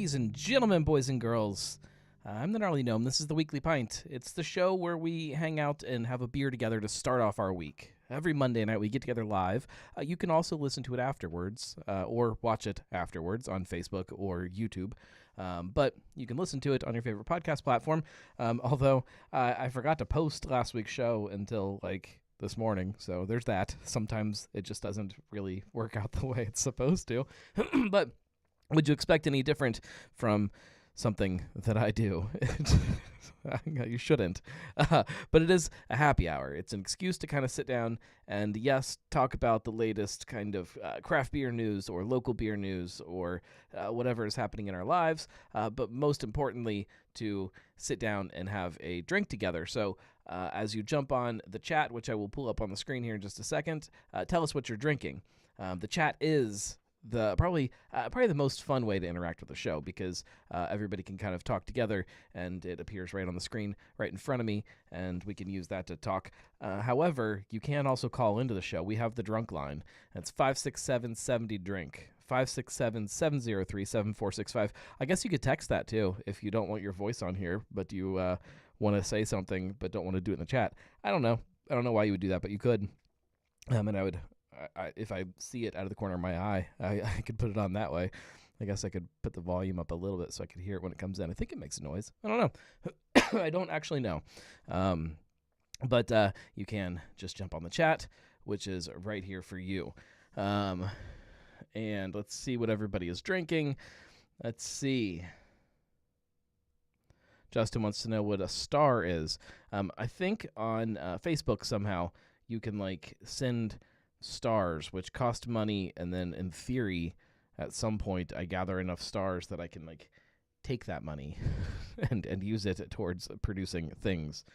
Ladies and gentlemen, boys and girls, I'm the Gnarly Gnome. This is the Weekly Pint. It's the show where we hang out and have a beer together to start off our week. Every Monday night we get together live. You can also listen to it afterwards or watch it afterwards on Facebook or YouTube. But you can listen to it on your favorite podcast platform. Although I forgot to post last week's show until this morning, so there's that. Sometimes it just doesn't really work out the way it's supposed to. But would you expect any different from something that I do? You shouldn't. But it is a happy hour. It's an excuse to kind of sit down and, yes, talk about the latest kind of craft beer news or local beer news or whatever is happening in our lives. But most importantly, to sit down and have a drink together. So as you jump on the chat, which I will pull up on the screen here in just a second, tell us what you're drinking. The chat is probably the most fun way to interact with the show because everybody can kind of talk together and it appears right on the screen right in front of me and we can use that to talk. However, you can also call into the show. We have the drunk line. That's 567-70-DRINK. 567-703-7465. I guess you could text that too if you don't want your voice on here, but you want to say something but don't want to do it in the chat. I don't know why you would do that, but you could. And I would... if I see it out of the corner of my eye, I could put it on that way. I guess I could put the volume up a little bit so I could hear it when it comes in. I think it makes a noise. I don't know. I don't actually know. But you can just jump on the chat, which is right here for you. And let's see what everybody is drinking. Let's see. Justin wants to know what a star is. I think on Facebook somehow you can send stars, which cost money, and then in theory at some point I gather enough stars that I can take that money and use it towards producing things.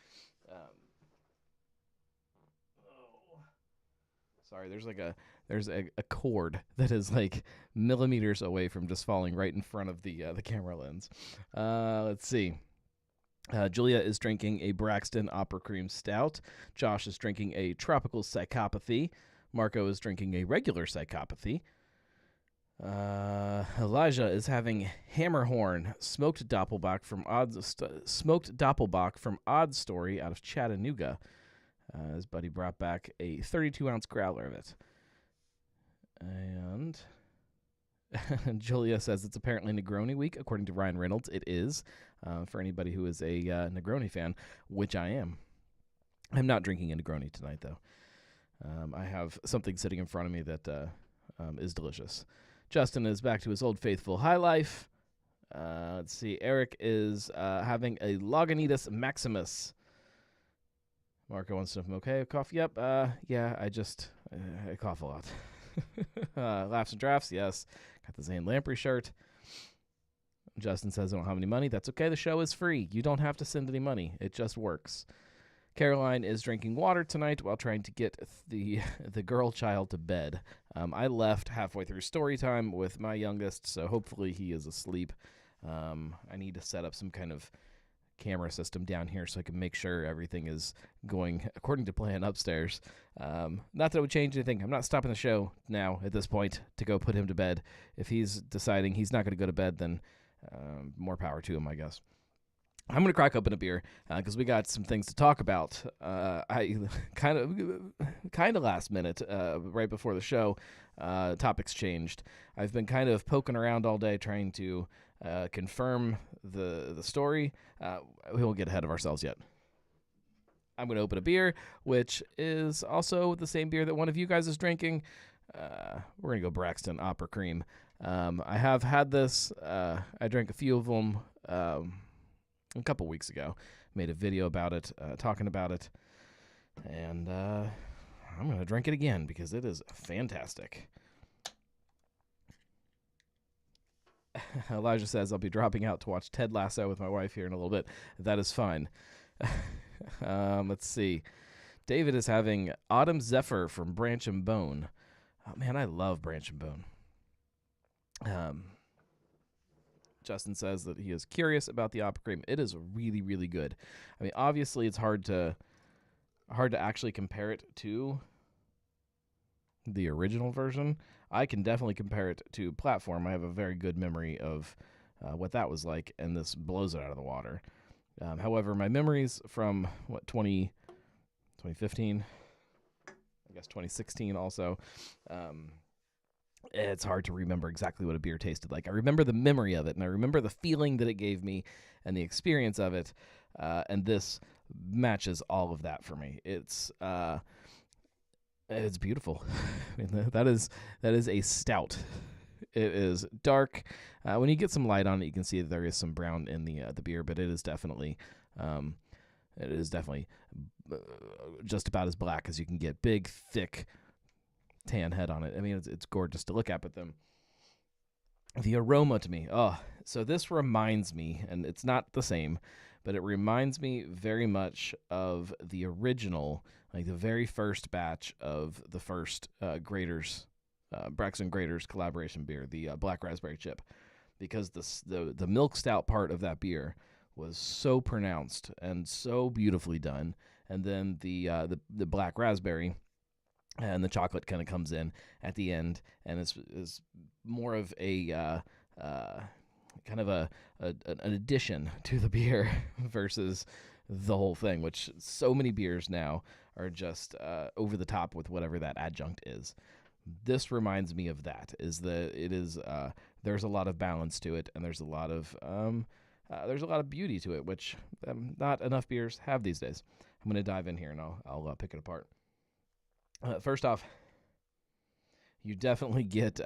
Sorry, there's a cord that is millimeters away from just falling right in front of the camera lens. Let's see. Julia is drinking a Braxton Opera Cream Stout. Josh is drinking a Tropical Psychopathy. Marco is drinking a regular Psychopathy. Elijah is having Hammerhorn smoked Doppelbock from Odd Story out of Chattanooga. His buddy brought back a 32-ounce growler of it. And Julia says it's apparently Negroni week, according to Ryan Reynolds. It is, for anybody who is a Negroni fan, which I am. I'm not drinking a Negroni tonight, though. I have something sitting in front of me that is delicious. Justin is back to his old faithful High Life. Let's see. Eric is having a Lagunitas Maximus. Marco wants to know if I'm okay with cough. Yep. Yeah, I cough a lot. Laughs and drafts. Yes. Got the Zane Lamprey shirt. Justin says I don't have any money. That's okay. The show is free. You don't have to send any money. It just works. Caroline is drinking water tonight while trying to get the girl child to bed. I left halfway through story time with my youngest, so hopefully he is asleep. I need to set up some kind of camera system down here so I can make sure everything is going according to plan upstairs. Not that it would change anything. I'm not stopping the show now at this point to go put him to bed. If he's deciding he's not going to go to bed, then more power to him, I guess. I'm going to crack open a beer because we got some things to talk about. I kind of last minute, right before the show, topics changed. I've been kind of poking around all day trying to confirm the story. We won't get ahead of ourselves yet. I'm going to open a beer, which is also the same beer that one of you guys is drinking. We're going to go Braxton Opera Cream. I have had this. I drank a few of them a couple weeks ago. Made a video about it, talking about it. And I'm going to drink it again because it is fantastic. Elijah says, I'll be dropping out to watch Ted Lasso with my wife here in a little bit. That is fine. Let's see. David is having Autumn Zephyr from Branch and Bone. Oh, man, I love Branch and Bone. Justin says that he is curious about the Opera Cream. It is really, really good. I mean, obviously, it's hard to actually compare it to the original version. I can definitely compare it to Platform. I have a very good memory of what that was like, and this blows it out of the water. However, my memories from 2015, I guess 2016 also, it's hard to remember exactly what a beer tasted like. I remember the memory of it, and I remember the feeling that it gave me and the experience of it, and this matches all of that for me. It's beautiful. I mean, that is a stout. It is dark. When you get some light on it, you can see that there is some brown in the beer, but it is definitely just about as black as you can get. Big, thick, tan head on it. I mean, it's gorgeous to look at. But the aroma to me, so this reminds me, and it's not the same, but it reminds me very much of the original, like the very first batch of the first Graders, Braxton Graders collaboration beer, the Black Raspberry Chip, because the milk stout part of that beer was so pronounced and so beautifully done, and then the black raspberry and the chocolate kind of comes in at the end, and is more of a kind of an addition to the beer versus the whole thing, which so many beers now are just over the top with whatever that adjunct is. This reminds me of that. There's a lot of balance to it, and there's a lot of beauty to it, which not enough beers have these days. I'm going to dive in here and I'll pick it apart. First off, you definitely get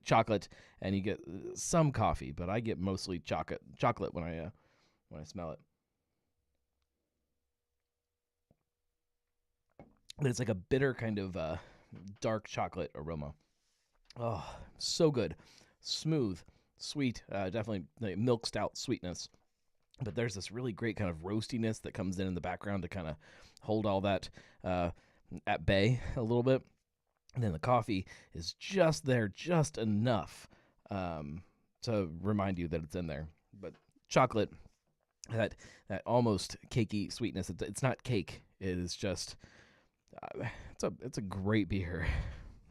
chocolate, and you get some coffee, but I get mostly chocolate when I smell it. But it's like a bitter kind of dark chocolate aroma. Oh, so good. Smooth, sweet, definitely like milk stout sweetness. But there's this really great kind of roastiness that comes in the background to kind of hold all that at bay a little bit. And then the coffee is just there, just enough to remind you that it's in there. But chocolate, that almost cakey sweetness, it's not cake. It is just, it's a great beer.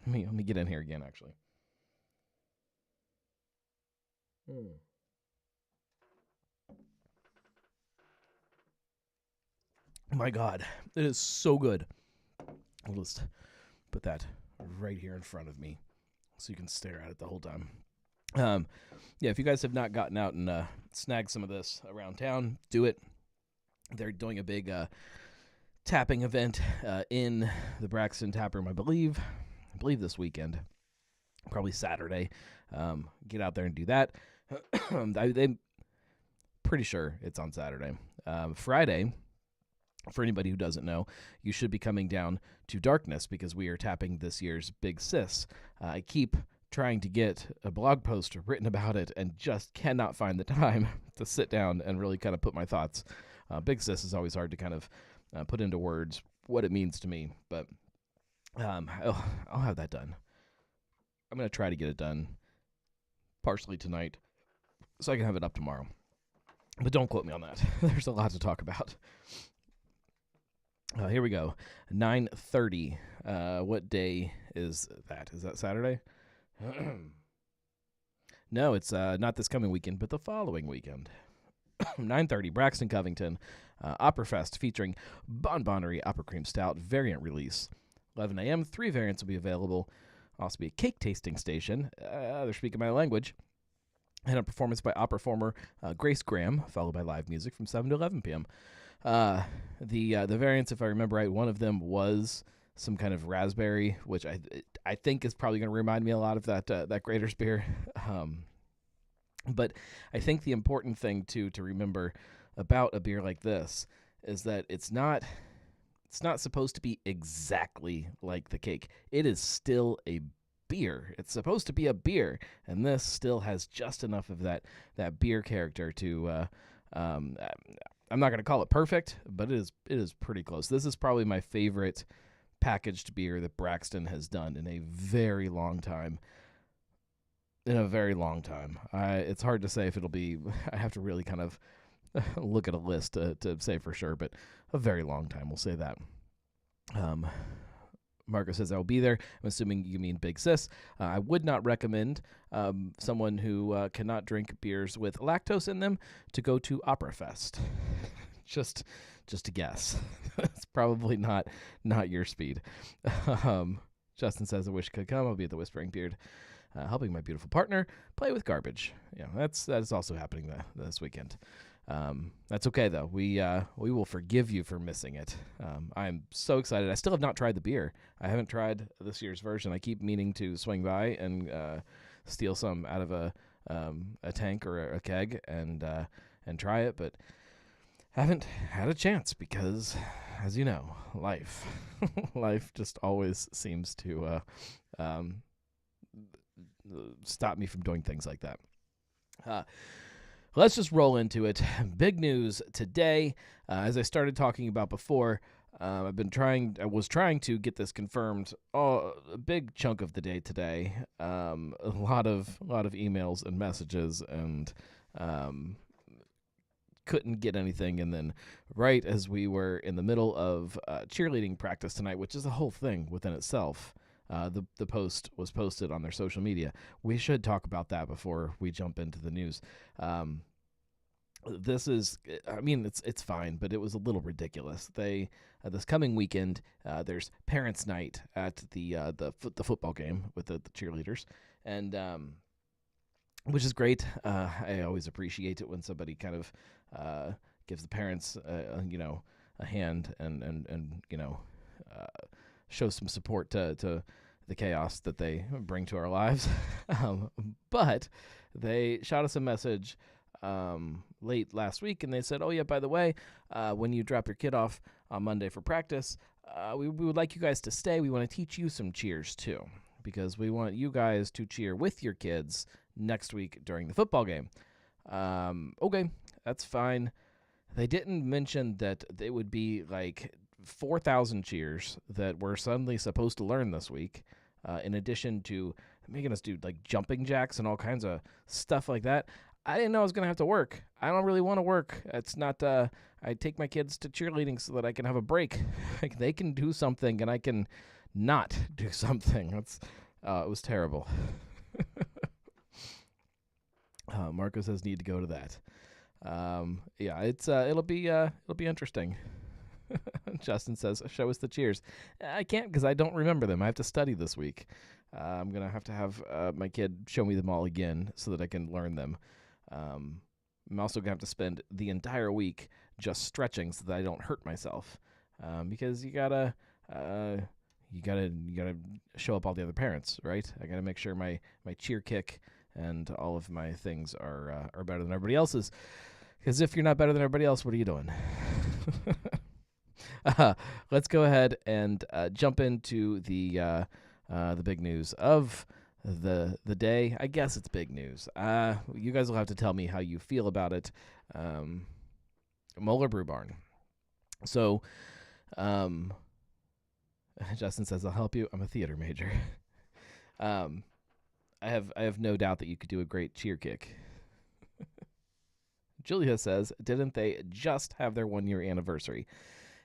Let me get in here again, actually. My God, it is so good. I'll just put that right here in front of me so you can stare at it the whole time. Yeah, if you guys have not gotten out and snagged some of this around town, do it. They're doing a big tapping event in the Braxton Tap Room, I believe this weekend, probably Saturday. Get out there and do that. I'm pretty sure it's on Saturday. Friday, for anybody who doesn't know, you should be coming down to Darkness because we are tapping this year's Big Sis. I keep trying to get a blog post written about it and just cannot find the time to sit down and really kind of put my thoughts. Big Sis is always hard to kind of put into words what it means to me, but I'll have that done. I'm going to try to get it done partially tonight so I can have it up tomorrow. But don't quote me on that. There's a lot to talk about. Here we go. 9:30. What day is that? Is that Saturday? No, it's not this coming weekend, but the following weekend. 9:30, Braxton Covington, Opera-Fest featuring Bon Bonnery Opera Cream Stout variant release. 11 a.m., 3 variants will be available. Also be a cake tasting station. They're speaking my language. And a performance by opera performer Grace Graham, followed by live music from 7 to 11 p.m. The variants, if I remember right, one of them was some kind of raspberry, which I think is probably going to remind me a lot of that Grader's beer. But I think the important thing to remember about a beer like this is that it's not supposed to be exactly like the cake. It is still a beer. It's supposed to be a beer, and this still has just enough of that beer character to I'm not going to call it perfect, but it is pretty close. This is probably my favorite packaged beer that Braxton has done in a very long time. It's hard to say if it'll be, I have to really kind of look at a list to say for sure, but a very long time, we'll say that. Marco says, I'll be there. I'm assuming you mean Big Sis. I would not recommend someone who cannot drink beers with lactose in them to go to Opera Fest. just a guess. It's probably not your speed. Justin says, I wish I could come. I'll be at the Whispering Beard, helping my beautiful partner play with garbage. Yeah, that is also happening this weekend. That's okay though. We will forgive you for missing it. I'm so excited. I still have not tried the beer. I haven't tried this year's version. I keep meaning to swing by and steal some out of a tank or a keg and try it, but haven't had a chance because, as you know, life just always seems to stop me from doing things like that. Let's just roll into it. Big news today. As I started talking about before, I was trying to get this confirmed a big chunk of the day today. A lot of emails and messages, and couldn't get anything. And then right as we were in the middle of cheerleading practice tonight, which is a whole thing within itself, the post was posted on their social media. We should talk about that before we jump into the news. This is, I mean, it's fine, but it was a little ridiculous. They this coming weekend, there's parents' night at the football game with the cheerleaders, and which is great. I always appreciate it when somebody kind of gives the parents a hand and shows some support to the chaos that they bring to our lives. But they shot us a message late last week, and they said, oh yeah, by the way, when you drop your kid off on Monday for practice, we would like you guys to stay. We want to teach you some cheers too, because we want you guys to cheer with your kids next week during the football game. Okay, that's fine. They didn't mention that it would be like 4,000 cheers that we're suddenly supposed to learn this week, in addition to making us do like jumping jacks and all kinds of stuff like that. I didn't know I was going to have to work. I don't really want to work. It's not, I take my kids to cheerleading so that I can have a break. Like, they can do something and I can not do something. It was terrible. Marco says need to go to that. Yeah, it'll be interesting. Justin says, show us the cheers. I can't because I don't remember them. I have to study this week. I'm going to have my kid show me them all again so that I can learn them. I'm also going to have to spend the entire week just stretching so that I don't hurt myself. Because you gotta show up all the other parents, right? I gotta make sure my cheer kick and all of my things are better than everybody else's. Because if you're not better than everybody else, what are you doing? Let's go ahead and jump into the big news of the day. I guess it's big news. You guys will have to tell me how you feel about it. Moeller Brew Barn. So, Justin says, I'll help you. I'm a theater major. I have no doubt that you could do a great cheer kick. Julia says, didn't they just have their 1-year anniversary?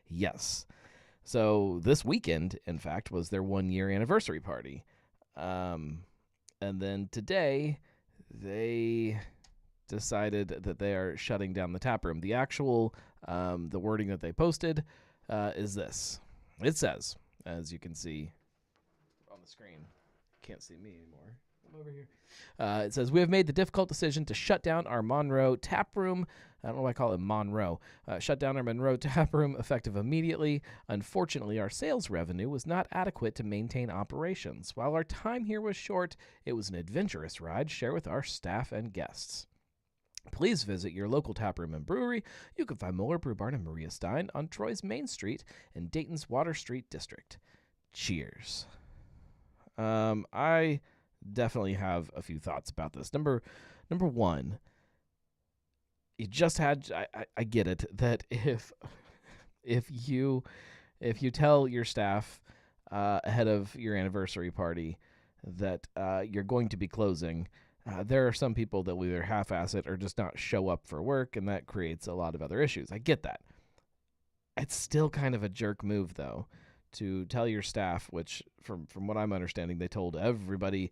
Yes. So this weekend, in fact, was their 1-year anniversary party. And then today, they decided that they are shutting down the tap room. The actual, the wording that they posted is this. It says, as you can see on the screen, can't see me anymore. I'm over here. It says, we have made the difficult decision to shut down our Monroe tap room. I don't know why I call it Monroe. Shut down our Monroe tap room effective immediately. Unfortunately, our sales revenue was not adequate to maintain operations. While our time here was short, it was an adventurous ride shared with our staff and guests. Please visit your local taproom and brewery. You can find Moeller Brew Barn and Maria Stein on Troy's Main Street in Dayton's Water Street District. Cheers. I definitely have a few thoughts about this. Number one, you just had, I get it, that if you tell your staff ahead of your anniversary party that you're going to be closing, there are some people that will either half-ass it or just not show up for work, and that creates a lot of other issues. I get that. It's still kind of a jerk move, though, to tell your staff, which from what I'm understanding, they told everybody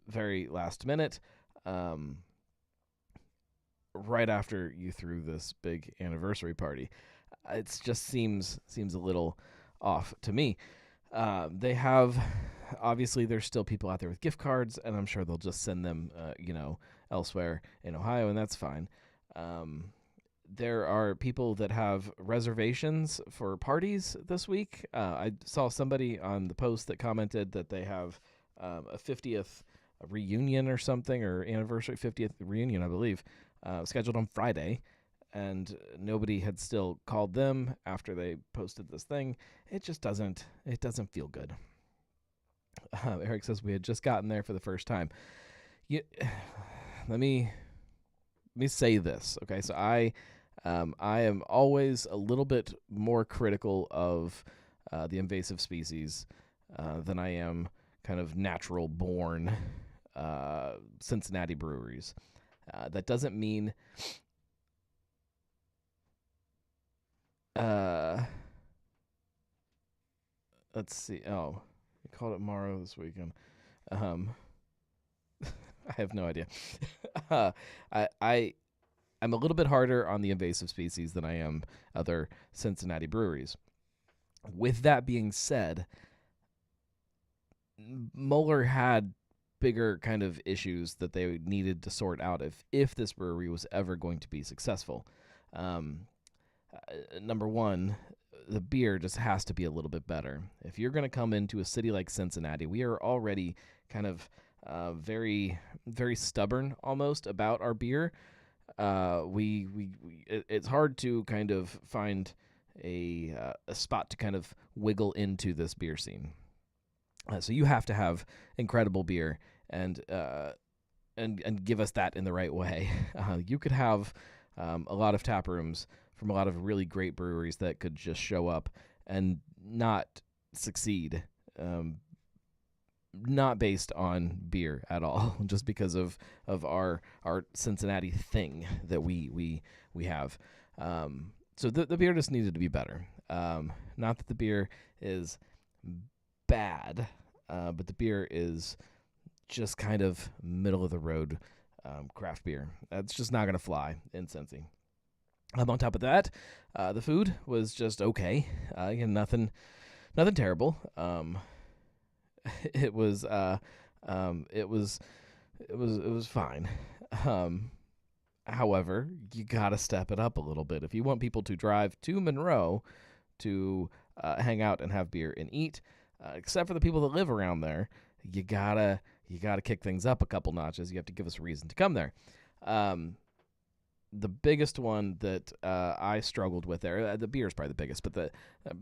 very last minute, right after you threw this big anniversary party. It just seems a little off to me. They have, obviously, there's still people out there with gift cards, and I'm sure they'll just send them, elsewhere in Ohio, and that's fine. There are people that have reservations for parties this week. I saw somebody on the post that commented that they have a 50th reunion or something, or anniversary 50th reunion, I believe, scheduled on Friday, and nobody had still called them after they posted this thing. It just doesn't feel good. Eric says we had just gotten there for the first time. Let me say this, okay? So I am always a little bit more critical of the invasive species than I am kind of natural born Cincinnati breweries. That doesn't mean let's see. Oh, we called it Monroe this weekend. I have no idea. I'm a little bit harder on the invasive species than I am other Cincinnati breweries. With that being said, Moeller had bigger kind of issues that they needed to sort out if this brewery was ever going to be successful. Number one, the beer just has to be a little bit better. If you're going to come into a city like Cincinnati, we are already kind of very, very stubborn almost about our beer. It's hard to kind of find a spot to kind of wiggle into this beer scene. So you have to have incredible beer and give us that in the right way. You could have a lot of tap rooms from a lot of really great breweries that could just show up and not succeed, not based on beer at all, just because of our Cincinnati thing that we have. So the beer just needed to be better. Not that the beer is bad, but the beer is just kind of middle of the road craft beer. That's just not going to fly in Cincy. On top of that, the food was just okay. Nothing terrible. It was fine. However, you gotta step it up a little bit if you want people to drive to Monroe to hang out and have beer and eat. Except for the people that live around there, you gotta kick things up a couple notches. You have to give us a reason to come there. The biggest one that I struggled with there, the beer is probably the biggest, but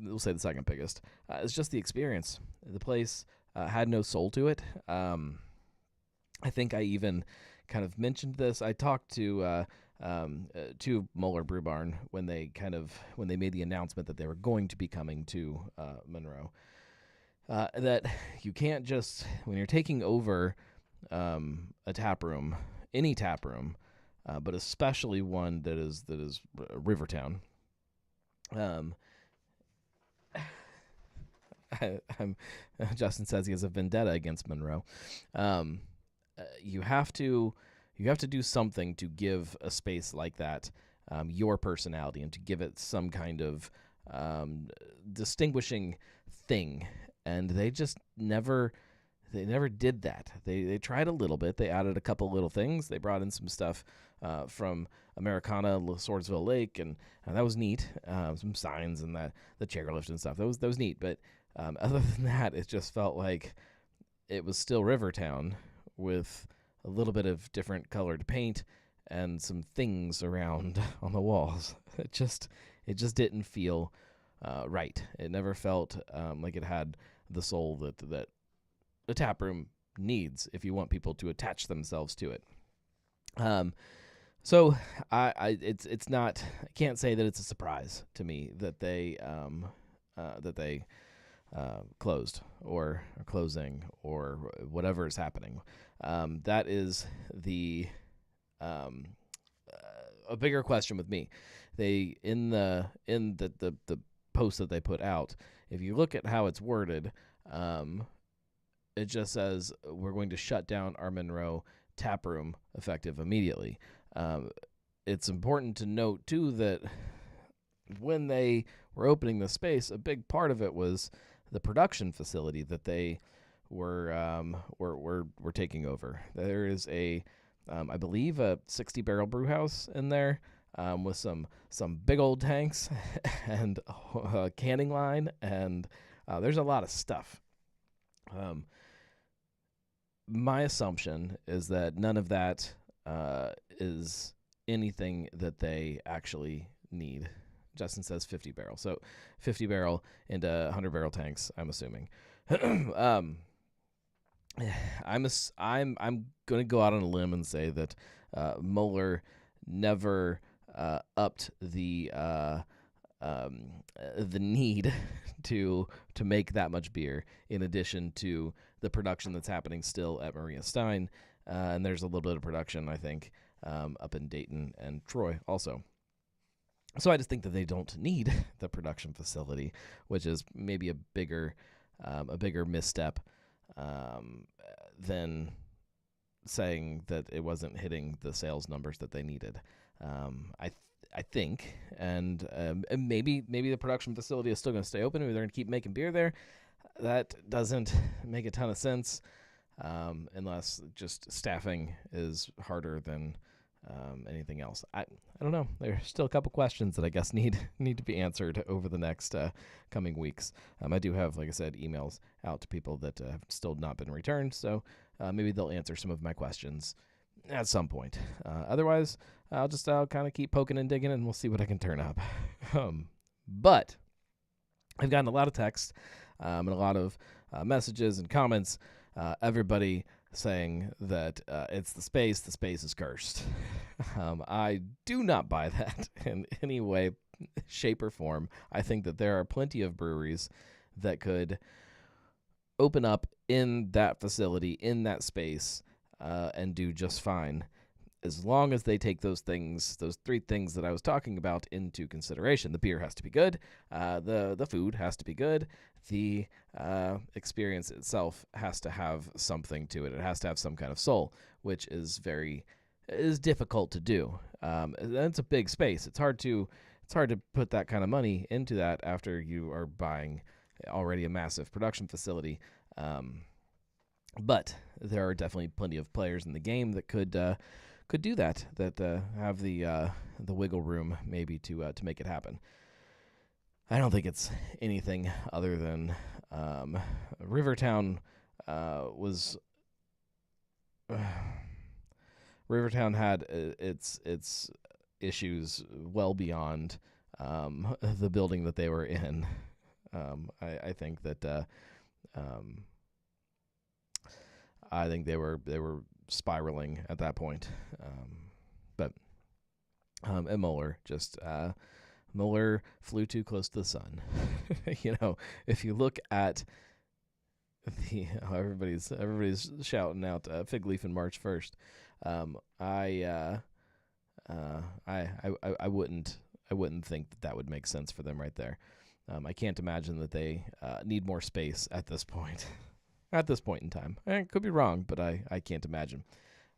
we'll say the second biggest, is just the experience. The place had no soul to it. I think I even kind of mentioned this. I talked to Moeller Brew Barn when they made the announcement that they were going to be coming to Monroe. That you can't just, when you're taking over a tap room, any tap room, but especially one that is Rivertown. Justin says he has a vendetta against Monroe. You have to do something to give a space like that your personality and to give it some kind of distinguishing thing. And they just never did that. They tried a little bit. They added a couple little things. They brought in some stuff from Americana, Swordsville Lake, and that was neat. Some signs and the chairlift and stuff. That was neat. But other than that, it just felt like it was still Rivertown with a little bit of different colored paint and some things around on the walls. It just didn't feel right. It never felt like it had the soul that a tap room needs if you want people to attach themselves to it. So it's not. I can't say that it's a surprise to me that they closed or are closing or whatever is happening. That is a bigger question with me. They in the post that they put out, if you look at how it's worded, it just says we're going to shut down our Monroe tap room effective immediately. It's important to note too that when they were opening the space, a big part of it was the production facility that they were taking over. There is I believe a 60-barrel brew house in there, with some big old tanks and a canning line, and there's a lot of stuff. My assumption is that none of that is anything that they actually need. Justin says 50 barrel. So 50 barrel into 100 barrel tanks, I'm assuming. I'm going to go out on a limb and say that Moeller never upped the need to make that much beer, in addition to the production that's happening still at Maria Stein, and there's a little bit of production, I think, up in Dayton and Troy also. So I just think that they don't need the production facility, which is maybe a bigger misstep than saying that it wasn't hitting the sales numbers that they needed. I think, and maybe the production facility is still going to stay open. Maybe they're going to keep making beer there. That doesn't make a ton of sense, unless just staffing is harder than anything else. I don't know. There's still a couple questions that I guess need to be answered over the next coming weeks. I do have, like I said, emails out to people that have still not been returned, so maybe they'll answer some of my questions at some point. Otherwise, I'll kind of keep poking and digging, and we'll see what I can turn up. But I've gotten a lot of text and a lot of messages and comments. Everybody saying that it's the space is cursed. I do not buy that in any way, shape, or form. I think that there are plenty of breweries that could open up in that facility, in that space, and do just fine, as long as they take those three things that I was talking about into consideration. The beer has to be good, the food has to be good, the experience itself has to have something to it. It has to have some kind of soul, which is difficult to do. It's a big space. It's hard to put that kind of money into that after you are buying already a massive production facility. But there are definitely plenty of players in the game that could do that have the wiggle room maybe to make it happen. I don't think it's anything other than Rivertown Rivertown had its issues well beyond the building that they were in. I think that I think they were spiraling at that point. But and Moeller flew too close to the sun. If you look at everybody's shouting out Fig Leaf in March 1st. I wouldn't think that would make sense for them right there. I can't imagine that they need more space at this point. At this point in time, I could be wrong, but I can't imagine.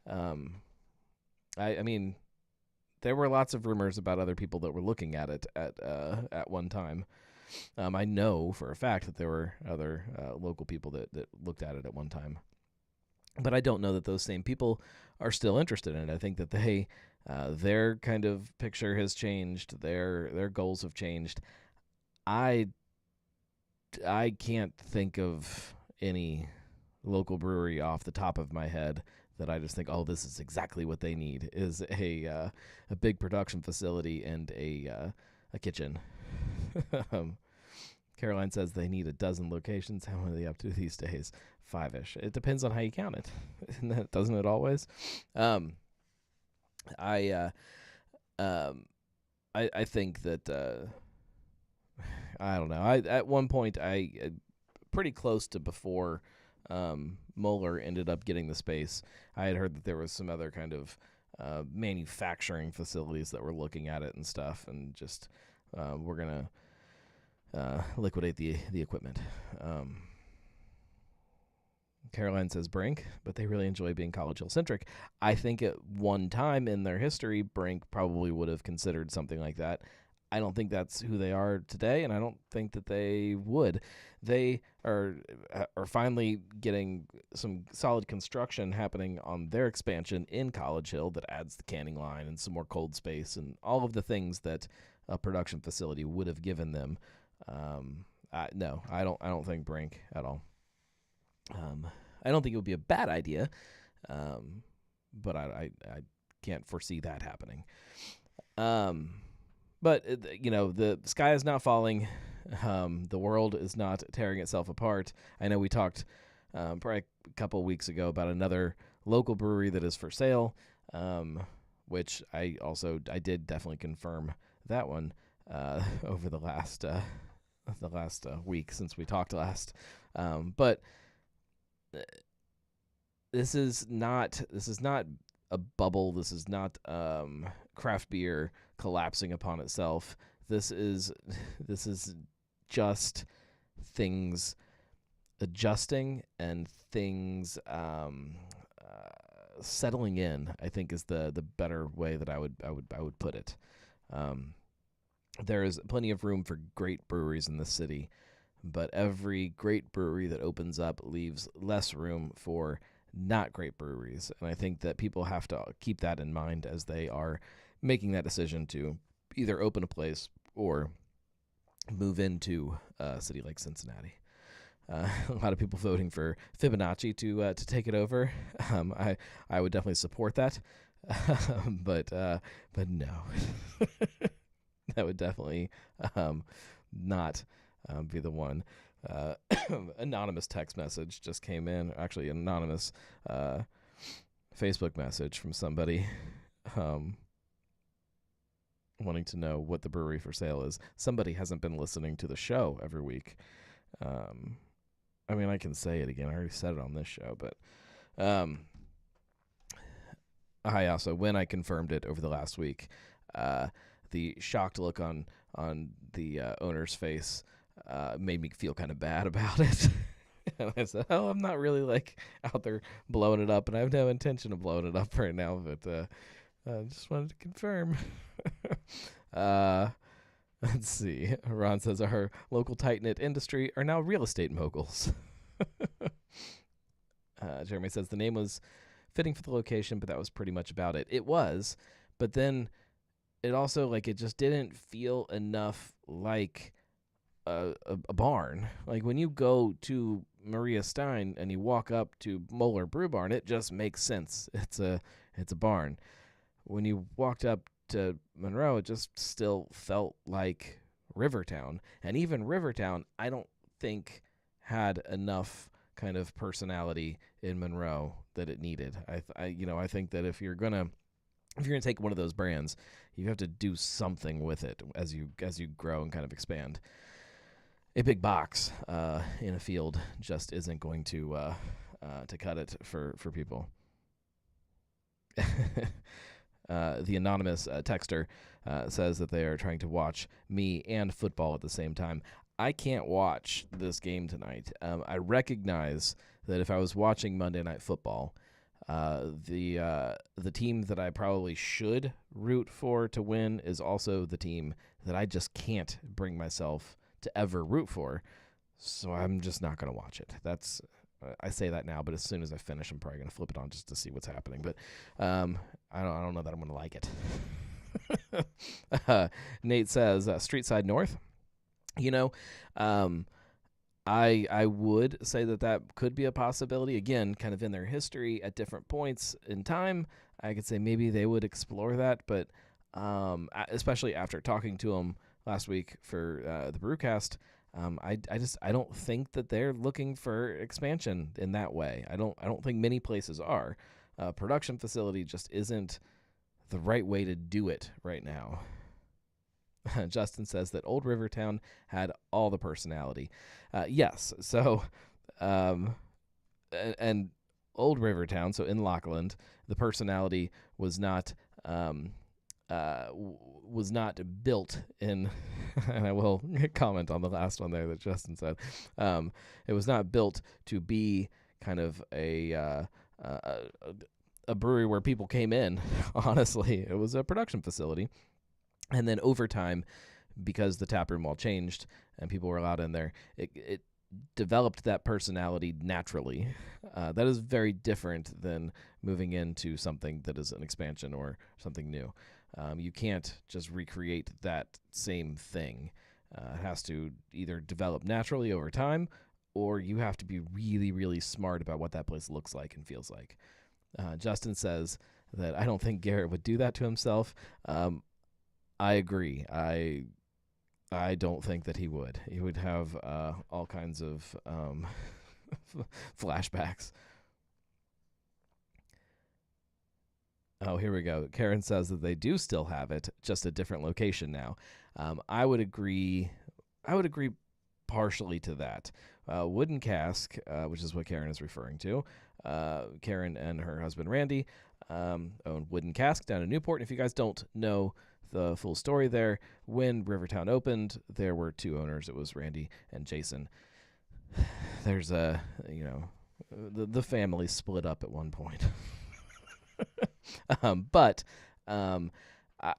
I mean, there were lots of rumors about other people that were looking at it at one time. I know for a fact that there were other local people that looked at it at one time, but I don't know that those same people are still interested in it. I think that their kind of picture has changed. Their goals have changed. I can't think of any local brewery off the top of my head that I just think, oh, this is exactly what they need, is a big production facility and a kitchen. Caroline says they need 12 locations. How many are they up to these days? 5-ish. It depends on how you count it. Doesn't it always? I think that I don't know. At one point pretty close to before Moeller ended up getting the space, I had heard that there was some other kind of manufacturing facilities that were looking at it and stuff, and just we're gonna liquidate the equipment. Caroline says Brink, but they really enjoy being College Hill centric. I think at one time in their history, Brink probably would have considered something like that. I don't think that's who they are today, and I don't think that they would. They are finally getting some solid construction happening on their expansion in College Hill that adds the canning line and some more cold space and all of the things that a production facility would have given them. No, I don't think Brink at all. I don't think it would be a bad idea, but I can't foresee that happening. But the sky is not falling. The world is not tearing itself apart. I know we talked probably a couple of weeks ago about another local brewery that is for sale, which I did definitely confirm that one over the last week since we talked last. But this is not a bubble. This is not craft beer collapsing upon itself. This is just things adjusting and things settling in, I think, is the better way that I would put it. There is plenty of room for great breweries in the city, but every great brewery that opens up leaves less room for not great breweries. And I think that people have to keep that in mind as they are making that decision to either open a place or move into a city like Cincinnati. A lot of people voting for Fibonacci to take it over. I would definitely support that, but no, that would definitely not be the one. Anonymous text message just came in. Actually, an anonymous Facebook message from somebody wanting to know what the brewery for sale is. Somebody hasn't been listening to the show every week. I mean, I can say it again. I already said it on this show, but I also, when I confirmed it over the last week, the shocked look on the owner's face made me feel kind of bad about it. And I said, I'm not really out there blowing it up, and I have no intention of blowing it up right now, but I just wanted to confirm. Let's see. Ron says our local tight-knit industry are now real estate moguls. Jeremy says the name was fitting for the location, but that was pretty much about it. It was, but then it also, it just didn't feel enough like a barn. Like when you go to Maria Stein and you walk up to Moeller Brew Barn, it just makes sense. It's a barn. When you walked up to Monroe, it just still felt like Rivertown. And even Rivertown, I don't think had enough kind of personality in Monroe that it needed. I think that if you're gonna take one of those brands, you have to do something with it as you grow and kind of expand. A big box in a field just isn't going to cut it for people. The anonymous texter says that they are trying to watch me and football at the same time. I can't watch this game tonight. I recognize that if I was watching Monday Night Football, the team that I probably should root for to win is also the team that I just can't bring myself to ever root for. So I'm just not going to watch it. I say that now, but as soon as I finish, I'm probably going to flip it on just to see what's happening. But I don't know that I'm going to like it. Nate says, Street Side North. I would say that could be a possibility. Again, kind of in their history at different points in time, I could say maybe they would explore that. But especially after talking to them last week for the Brewcast, I don't think that they're looking for expansion in that way. I don't think many places are. Production facility just isn't the right way to do it right now. Justin says that Old Rivertown had all the personality. Yes, so and Old Rivertown, so in Lockland, the personality was not was not built in, and I will comment on the last one there that Justin said. It was not built to be kind of a brewery where people came in. Honestly, it was a production facility, and then over time, because the tap room wall changed and people were allowed in there, it developed that personality naturally. That is very different than moving into something that is an expansion or something new. You can't just recreate that same thing. It has to either develop naturally over time, or you have to be really, really smart about what that place looks like and feels like. Justin says that I don't think Garrett would do that to himself. I agree. I don't think that he would. He would have all kinds of flashbacks. Oh, here we go. Karen says that they do still have it, just a different location now. I would agree. I would agree partially to that. Wooden Cask, which is what Karen is referring to. Karen and her husband Randy own Wooden Cask down in Newport. And if you guys don't know the full story there, when Rivertown opened, there were two owners. It was Randy and Jason. There's the family split up at one point. But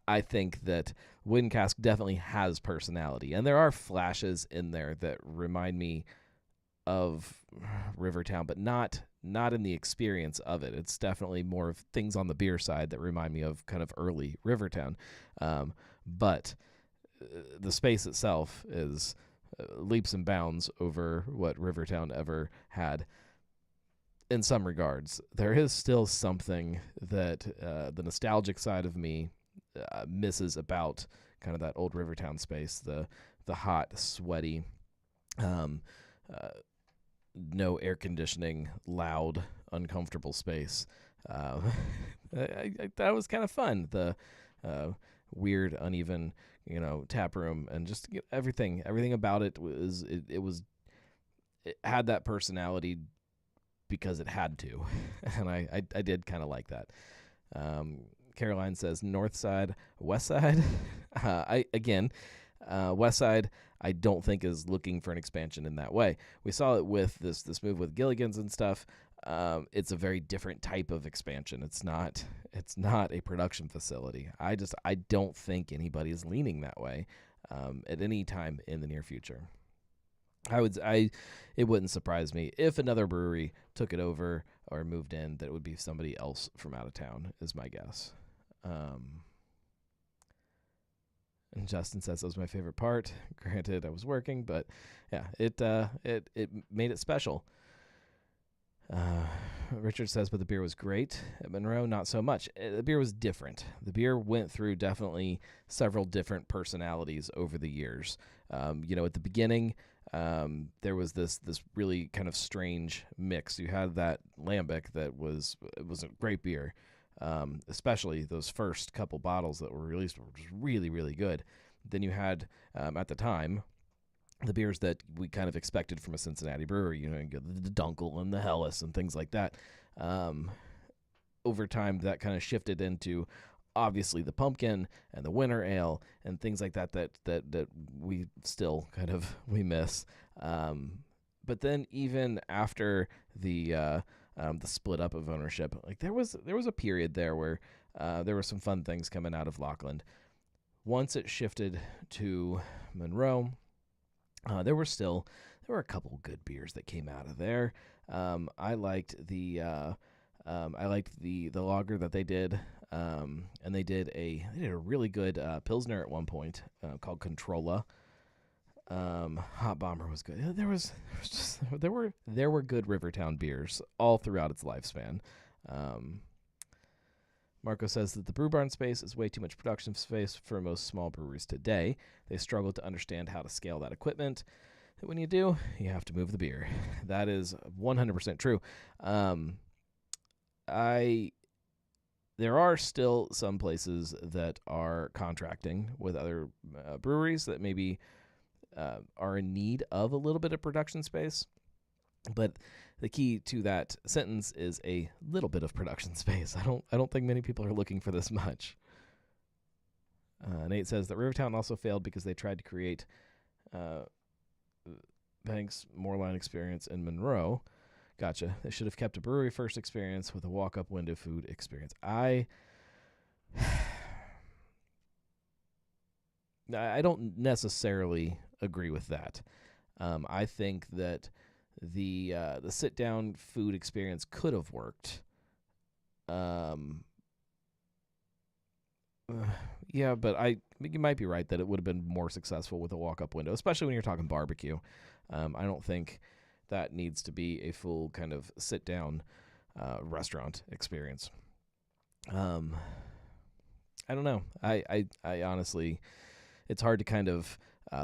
I think that Wooden Cask definitely has personality, and there are flashes in there that remind me of Rivertown, but not in the experience of it. It's definitely more of things on the beer side that remind me of kind of early Rivertown. But the space itself is leaps and bounds over what Rivertown ever had. In some regards, there is still something that the nostalgic side of me misses about kind of that old Rivertown space, the hot, sweaty, no air conditioning, loud, uncomfortable space. That was kind of fun. The weird, uneven, tap room, and just everything about it was it had that personality because it had to, and I did kind of like that. Caroline says north side, west side. West side I don't think is looking for an expansion in that way. We saw it with this move with Gilligan's and stuff. It's a very different type of expansion. It's not a production facility. I don't think anybody is leaning that way at any time in the near future. It wouldn't surprise me if another brewery took it over or moved in, that it would be somebody else from out of town, is my guess. And Justin says that was my favorite part. Granted, I was working, but yeah, it made it special. Richard says, but the beer was great. At Monroe, not so much. The beer was different. The beer went through definitely several different personalities over the years. At the beginning, there was this really kind of strange mix. You had that lambic it was a great beer, especially those first couple bottles that were released were just really, really good. Then you had, at the time, the beers that we kind of expected from a Cincinnati brewery, the Dunkel and the Helles and things like that. Over time, that kind of shifted into obviously the pumpkin and the winter ale and things like that we still kind of we miss. But then even after the split up of ownership, like there was a period there where there were some fun things coming out of Lockland. Once it shifted to Monroe, there were a couple good beers that came out of there. I liked the lager that they did, and they did a really good Pilsner at one point called Controlla. Hot Bomber was good. There were good Rivertown beers all throughout its lifespan. Marco says that the Brew Barn space is way too much production space for most small breweries today. They struggle to understand how to scale that equipment. When you do, you have to move the beer. That is 100% true. There are still some places that are contracting with other breweries that maybe are in need of a little bit of production space. But the key to that sentence is a little bit of production space. I don't think many people are looking for this much. Nate says that Rivertown also failed because they tried to create Banks Moreline experience in Monroe. Gotcha. They should have kept a brewery first experience with a walk-up window food experience. I don't necessarily agree with that. I think that the sit-down food experience could have worked. Yeah, but you might be right that it would have been more successful with a walk-up window, especially when you're talking barbecue. I don't think that needs to be a full kind of sit-down restaurant experience. I don't know. I honestly, it's hard to kind of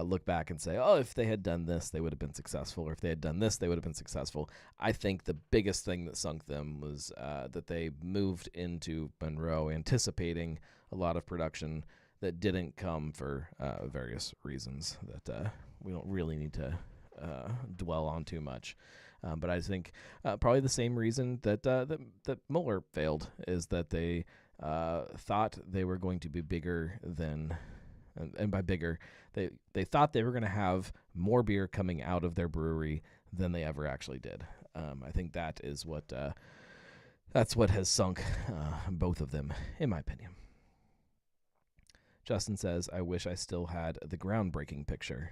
look back and say, oh, if they had done this, they would have been successful, or if they had done this, they would have been successful. I think the biggest thing that sunk them was that they moved into Monroe anticipating a lot of production that didn't come for various reasons that we don't really need to dwell on too much. But I think probably the same reason that Moeller failed is that they thought they were going to be bigger than, and by bigger, they thought they were going to have more beer coming out of their brewery than they ever actually did. I think that is that's what has sunk both of them, in my opinion. Justin says, I wish I still had the groundbreaking picture.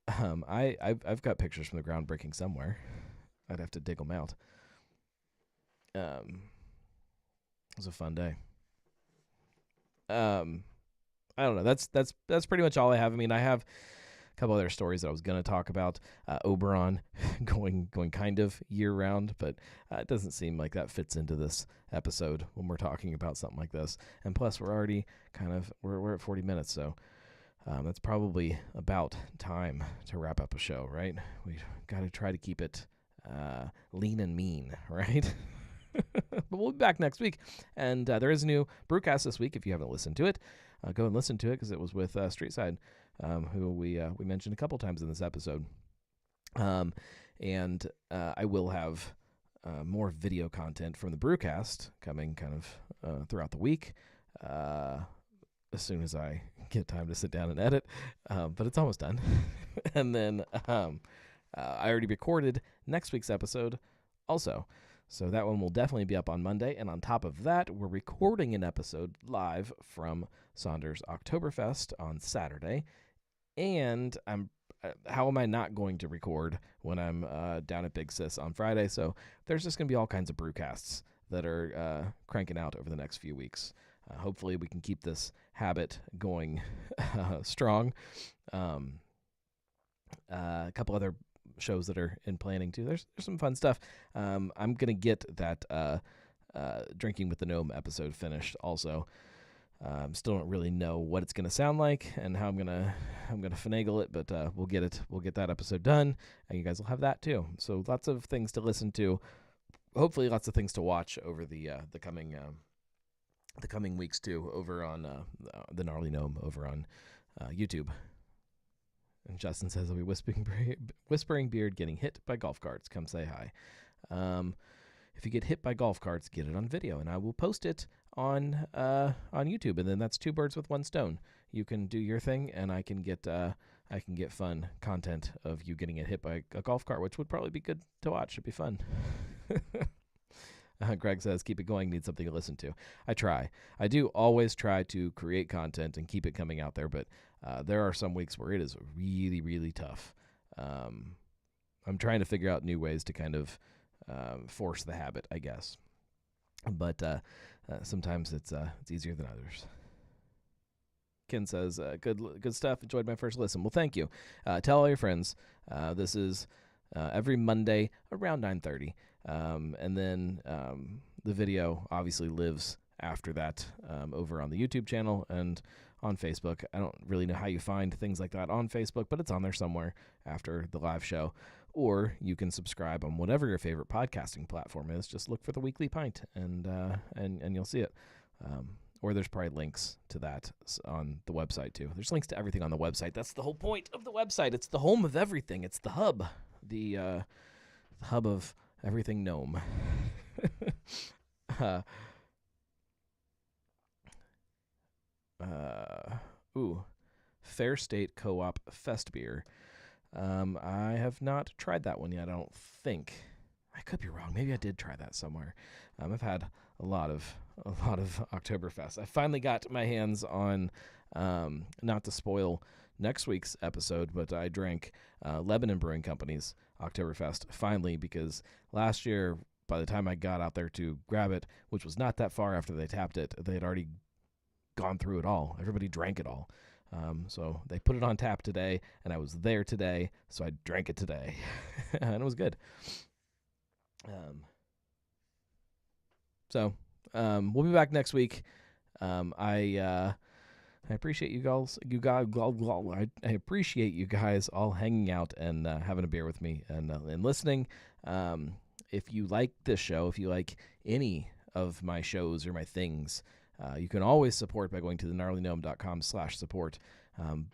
I've got pictures from the groundbreaking somewhere. I'd have to dig them out. It was a fun day. I don't know. That's pretty much all I have. I mean, I have a couple other stories that I was going to talk about. Oberon going kind of year round, but it doesn't seem like that fits into this episode when we're talking about something like this. And plus, we're already we're at 40 minutes, so that's probably about time to wrap up a show, right? We got to try to keep it lean and mean, right? But we'll be back next week, and there is a new brewcast this week. If you haven't listened to it, go and listen to it, because it was with Streetside, who we mentioned a couple times in this episode. And I will have more video content from the brewcast coming kind of throughout the week, as soon as I get time to sit down and edit. But it's almost done. And then I already recorded next week's episode also. So that one will definitely be up on Monday. And on top of that, we're recording an episode live from Saunders Oktoberfest on Saturday. And how am I not going to record when I'm down at Big Sis on Friday? So there's just going to be all kinds of brewcasts that are cranking out over the next few weeks. Hopefully we can keep this habit going strong. A couple other shows that are in planning too. There's some fun stuff. I'm gonna get that Drinking with the Gnome episode finished also. Still don't really know what it's gonna sound like and how I'm gonna finagle it, but we'll get that episode done, and you guys will have that too. So lots of things to listen to. Hopefully lots of things to watch over the coming weeks too, over on the Gnarly Gnome over on YouTube. And Justin says, I'll be whispering beard getting hit by golf carts. Come say hi. If you get hit by golf carts, get it on video, and I will post it on YouTube. And then that's two birds with one stone. You can do your thing, and I can get fun content of you getting hit by a golf cart, which would probably be good to watch. It'd be fun. Greg says, keep it going, need something to listen to. I try. I do always try to create content and keep it coming out there, but there are some weeks where it is really, really tough. I'm trying to figure out new ways to kind of force the habit, I guess. But sometimes it's easier than others. Ken says, good stuff. Enjoyed my first listen. Well, thank you. Tell all your friends. This is every Monday around 9:30. And then the video obviously lives after that over on the YouTube channel and on Facebook. I don't really know how you find things like that on Facebook, but it's on there somewhere after the live show. Or you can subscribe on whatever your favorite podcasting platform is. Just look for The Weekly Pint, and you'll see it. Or there's probably links to that on the website too. There's links to everything on the website. That's the whole point of the website. It's the home of everything. It's the hub, the hub of everything gnome. Fair State Co-op Fest beer. I have not tried that one yet, I don't think. I could be wrong. Maybe I did try that somewhere. I've had a lot of Oktoberfest. I finally got my hands on, not to spoil next week's episode, but I drank Lebanon Brewing Company's Oktoberfest finally, because last year, by the time I got out there to grab it, which was not that far after they tapped it, they had already gone through it all. Everybody drank it all. So they put it on tap today, and I was there today, so I drank it today. And it was good. We'll be back next week. I appreciate you guys. I appreciate you guys all hanging out and having a beer with me and listening. If you like this show, if you like any of my shows or my things, you can always support by going to thegnarlygnome.com/support.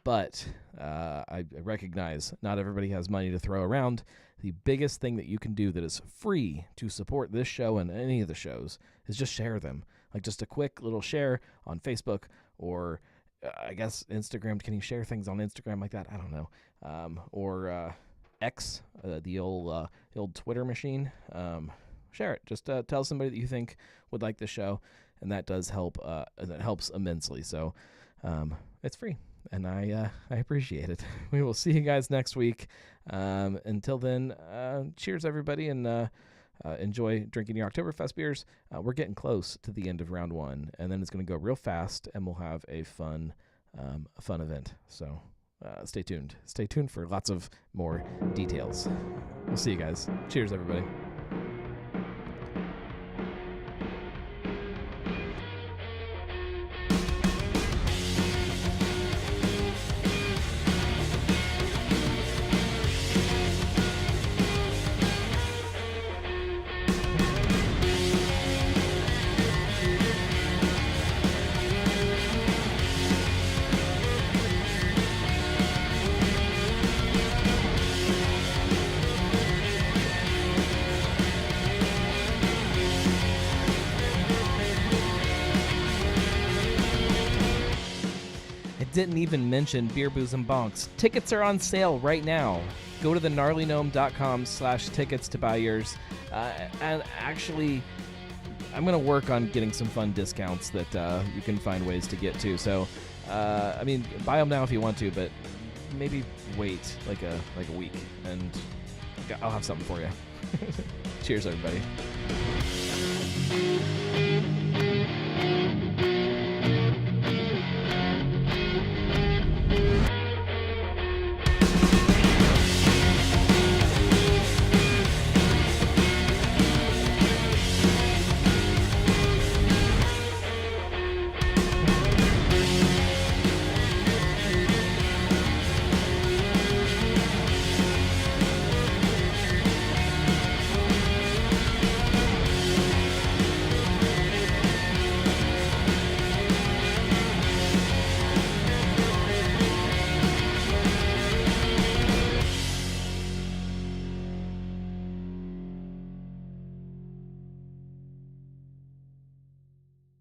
But I recognize not everybody has money to throw around. The biggest thing that you can do that is free to support this show and any of the shows is just share them. Like just a quick little share on Facebook, or I guess Instagram. Can you share things on Instagram like that? I don't know. Or X, the old Twitter machine. Share it. Just tell somebody that you think would like the show, and that does help. That helps immensely. So it's free, and I appreciate it. We will see you guys next week. Until then, cheers everybody, and enjoy drinking your Oktoberfest beers. We're getting close to the end of round one, and then it's going to go real fast, and we'll have a fun event. So stay tuned. Stay tuned for lots of more details. We'll see you guys. Cheers, everybody. Didn't even mention Beer, Booze, and Bonks. Tickets are on sale right now. Go to thegnarlygnome.com/tickets to buy yours. And actually, I'm going to work on getting some fun discounts that you can find ways to get to. So, I mean, buy them now if you want to, but maybe wait like a week, and I'll have something for you. Cheers, everybody.